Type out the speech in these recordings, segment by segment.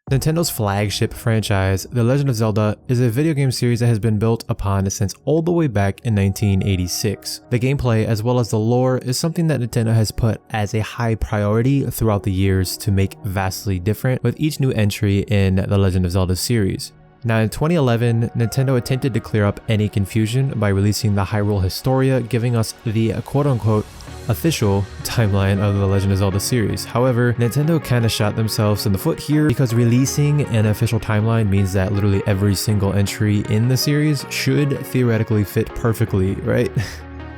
Nintendo's flagship franchise, The Legend of Zelda, is a video game series that has been built upon since all the way back in 1986. The gameplay as well as the lore is something that Nintendo has put as a high priority throughout the years to make vastly different with each new entry in The Legend of Zelda series. Now in 2011, Nintendo attempted to clear up any confusion by releasing the Hyrule Historia, giving us the quote-unquote official timeline of the Legend of Zelda series. However, Nintendo kinda shot themselves in the foot here because releasing an official timeline means that literally every single entry in the series should theoretically fit perfectly, right?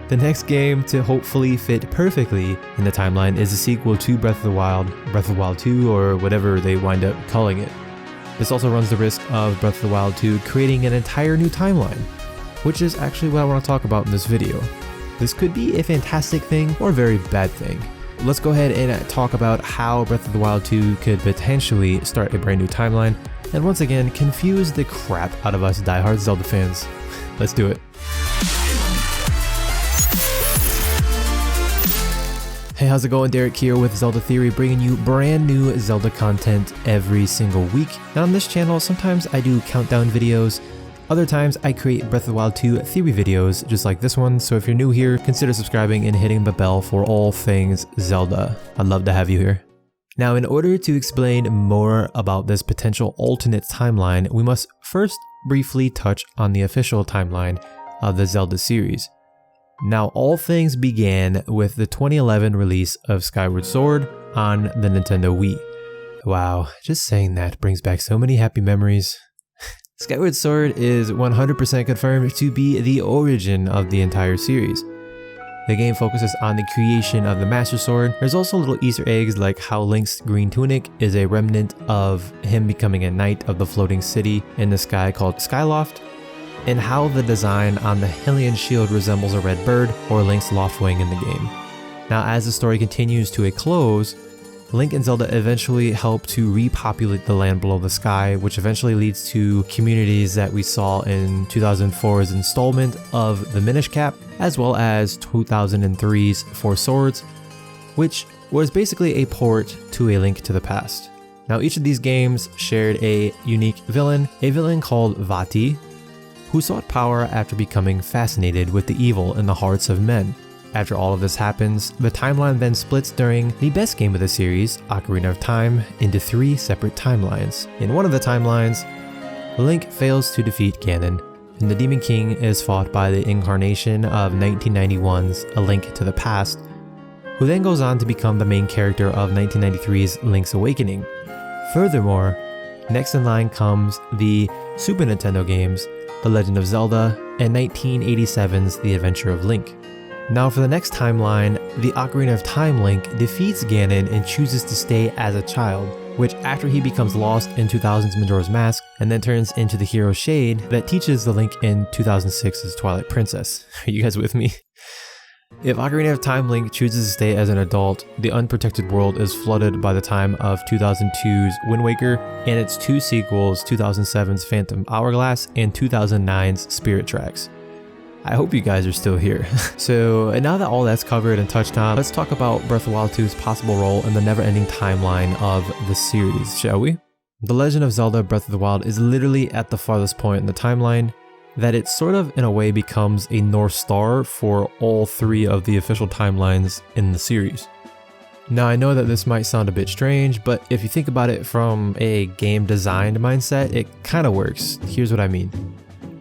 The next game to hopefully fit perfectly in the timeline is the sequel to Breath of the Wild 2, or whatever they wind up calling it. This also runs the risk of Breath of the Wild 2 creating an entire new timeline, which is actually what I want to talk about in this video. This could be a fantastic thing or a very bad thing. Let's go ahead and talk about how Breath of the Wild 2 could potentially start a brand new timeline, and once again, confuse the crap out of us diehard Zelda fans. Let's do it. Hey, how's it going? Derek here with Zelda Theory, bringing you brand new Zelda content every single week. Now on this channel, sometimes I do countdown videos, other times I create Breath of the Wild 2 theory videos just like this one, so if you're new here, consider subscribing and hitting the bell for all things Zelda. I'd love to have you here. Now in order to explain more about this potential alternate timeline, we must first briefly touch on the official timeline of the Zelda series. Now all things began with the 2011 release of Skyward Sword on the Nintendo Wii. Wow, just saying that brings back so many happy memories. Skyward Sword is 100% confirmed to be the origin of the entire series. The game focuses on the creation of the Master Sword. There's also little Easter eggs like how Link's green tunic is a remnant of him becoming a knight of the floating city in the sky called Skyloft, and how the design on the Hylian shield resembles a red bird or Link's Loftwing in the game. Now as the story continues to a close, Link and Zelda eventually help to repopulate the land below the sky, which eventually leads to communities that we saw in 2004's installment of the Minish Cap, as well as 2003's Four Swords, which was basically a port to A Link to the Past. Now each of these games shared a unique villain, a villain called Vati, who sought power after becoming fascinated with the evil in the hearts of men. After all of this happens, the timeline then splits during the best game of the series, Ocarina of Time, into 3 separate timelines. In one of the timelines, Link fails to defeat Ganon, and the Demon King is fought by the incarnation of 1991's A Link to the Past, who then goes on to become the main character of 1993's Link's Awakening. Furthermore, next in line comes the Super Nintendo games, The Legend of Zelda, and 1987's The Adventure of Link. Now for the next timeline, the Ocarina of Time Link defeats Ganon and chooses to stay as a child, which after he becomes lost in 2000's Majora's Mask and then turns into the hero Shade that teaches the Link in 2006's Twilight Princess. Are you guys with me? If Ocarina of Time Link chooses to stay as an adult, the unprotected world is flooded by the time of 2002's Wind Waker and its 2 sequels, 2007's Phantom Hourglass and 2009's Spirit Tracks. I hope you guys are still here. So now that all that's covered and touched on, let's talk about Breath of the Wild 2's possible role in the never-ending timeline of the series, shall we? The Legend of Zelda Breath of the Wild is literally at the farthest point in the timeline that it sort of in a way becomes a North Star for all 3 of the official timelines in the series. Now I know that this might sound a bit strange, but if you think about it from a game design mindset, it kind of works. Here's what I mean.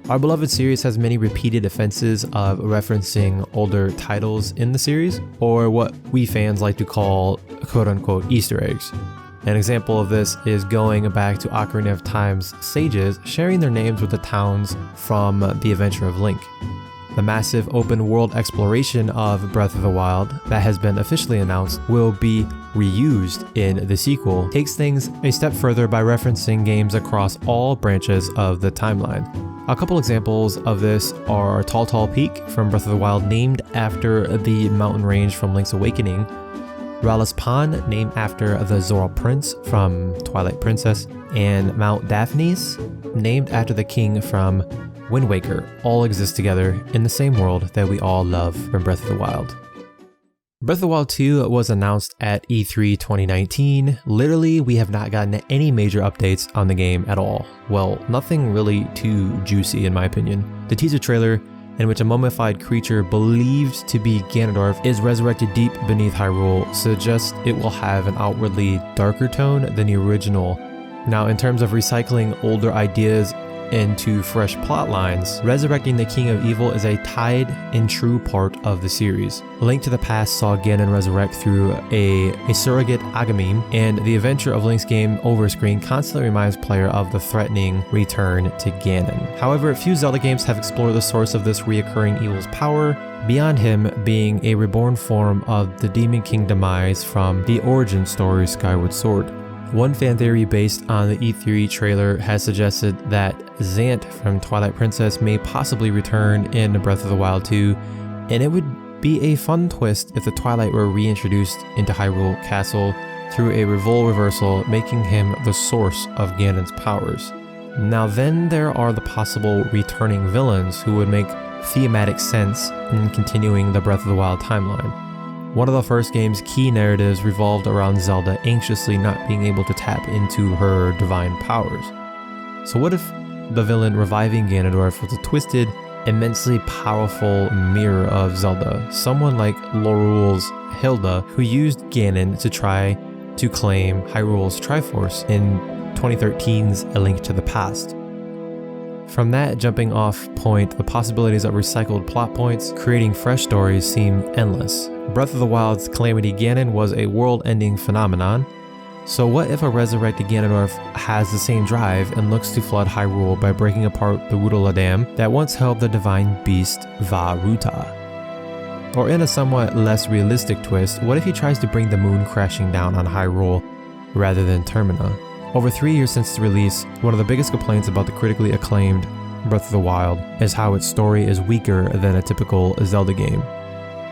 Our beloved series has many repeated offenses of referencing older titles in the series, or what we fans like to call quote-unquote Easter eggs. An example of this is going back to Ocarina of Time's sages sharing their names with the towns from The Adventure of Link. The massive open world exploration of Breath of the Wild that has been officially announced will be reused in the sequel, takes things a step further by referencing games across all branches of the timeline. A couple examples of this are Tall Peak from Breath of the Wild, named after the mountain range from Link's Awakening, Rallis Pond, named after the Zora Prince from Twilight Princess, and Mount Daphnis, named after the king from Wind Waker, all exist together in the same world that we all love from Breath of the Wild. Breath of the Wild 2 was announced at E3 2019. Literally, we have not gotten any major updates on the game at all. Well, nothing really too juicy in my opinion. The teaser trailer, in which a mummified creature believed to be Ganondorf is resurrected deep beneath Hyrule, suggests it will have an outwardly darker tone than the original. Now, in terms of recycling older ideas into fresh plot lines, resurrecting the King of Evil is a tied and true part of the series. Link to the Past saw Ganon resurrect through a surrogate Agamemnon, and the adventure of Link's game over screen constantly reminds player of the threatening return to Ganon. However, few Zelda games have explored the source of this reoccurring evil's power, beyond him being a reborn form of the Demon King demise from the origin story Skyward Sword. One fan theory based on the E3 trailer has suggested that Zant from Twilight Princess may possibly return in Breath of the Wild 2, and it would be a fun twist if the Twilight were reintroduced into Hyrule Castle through a role reversal, making him the source of Ganon's powers. Now then there are the possible returning villains who would make thematic sense in continuing the Breath of the Wild timeline. One of the first game's key narratives revolved around Zelda anxiously not being able to tap into her divine powers. So what if the villain reviving Ganondorf was a twisted, immensely powerful mirror of Zelda, someone like Lorule's Hilda, who used Ganon to try to claim Hyrule's Triforce in 2013's A Link to the Past. From that jumping off point, the possibilities of recycled plot points creating fresh stories seem endless. Breath of the Wild's Calamity Ganon was a world-ending phenomenon, so what if a resurrected Ganondorf has the same drive and looks to flood Hyrule by breaking apart the Rudala Dam that once held the divine beast Vah Ruta? Or in a somewhat less realistic twist, what if he tries to bring the moon crashing down on Hyrule rather than Termina? Over 3 years since its release, one of the biggest complaints about the critically acclaimed Breath of the Wild is how its story is weaker than a typical Zelda game.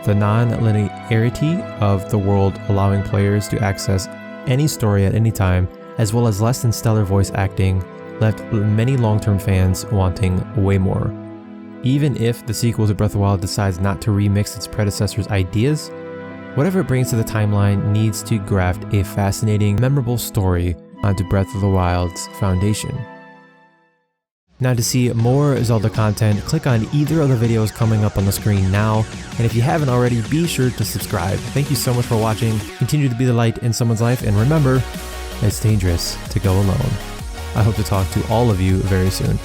The non-linearity of the world allowing players to access any story at any time, as well as less than stellar voice acting, left many long-term fans wanting way more. Even if the sequel to Breath of the Wild decides not to remix its predecessor's ideas, whatever it brings to the timeline needs to graft a fascinating, memorable story onto Breath of the Wild's foundation. Now to see more Zelda content, click on either of the videos coming up on the screen now, and if you haven't already, be sure to subscribe. Thank you so much for watching, continue to be the light in someone's life, and remember, it's dangerous to go alone. I hope to talk to all of you very soon.